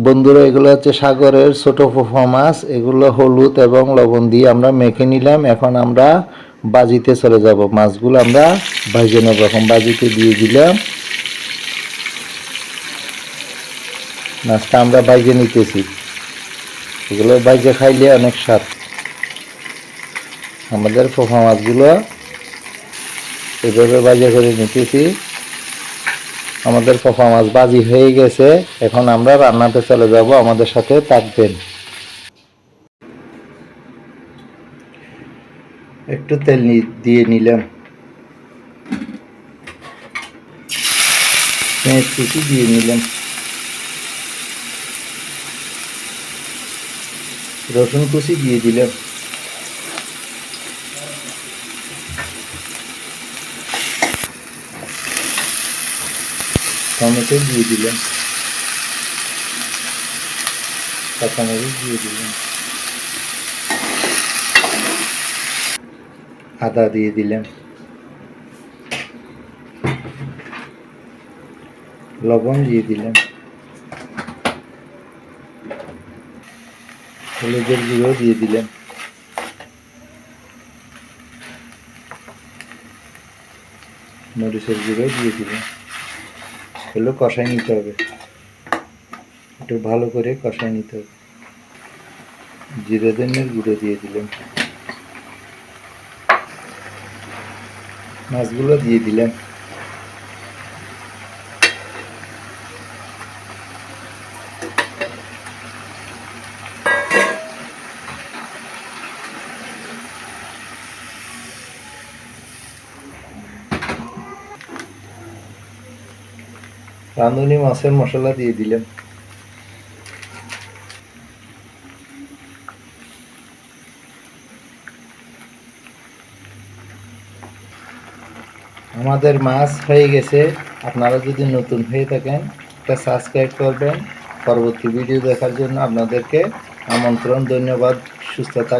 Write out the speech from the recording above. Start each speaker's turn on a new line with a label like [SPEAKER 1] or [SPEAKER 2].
[SPEAKER 1] বন্ধুরা, এগুলো হচ্ছে সাগরের ছোট পোফা মাছ। এগুলো হলুদ এবং লবণ দিয়ে আমরা মেখে নিলাম। এখন আমরা বাজিতে চলে যাব। মাছগুলো আমরা ভাজে নেব। এখন বাজিতে দিয়ে দিলাম। মাছটা আমরা ভাজে নিতেছি। এগুলো ভাজে খাইলে অনেক স্বাদ। আমাদের পোফা মাছগুলো এভাবে ভাজা করে নিতেছি। আমাদের পোফা মাছ ভাজি হয়ে গেছে। এখন আমরা রান্নাতে চলে যাব। আমাদের সাথে থাকবেন। একটু তেল দিয়ে নিলাম। পেঁয়াজ কুচি দিয়ে নিলাম। রসুন কুচি দিয়ে দিলাম। টমেটো দিয়ে দিলাম। কাঁচামরিচ দিয়ে দিলাম। আদা দিয়ে দিলাম। লবণ দিয়ে দিলাম। হলুদের গুঁড়ো দিয়ে দিলাম। মরিচের গুঁড়ো দিয়ে দিলাম। এগুলো কষাই নিতে হবে। একটু ভালো করে কষাই নিতে হবে। জিরে ধনিয়ার গুঁড়ো দিয়ে দিলাম। মাছগুলো দিয়ে দিলাম। রাঁধুনি মাছের মশলা দিয়ে দিলাম। আমাদের মাছ হয়ে গেছে। আপনারা যদি নতুন হয়ে থাকেন একটা সাবস্ক্রাইব করবেন। পরবর্তী ভিডিও দেখার জন্য আপনাদেরকে আমন্ত্রণ। ধন্যবাদ। সুস্থ থাকবেন।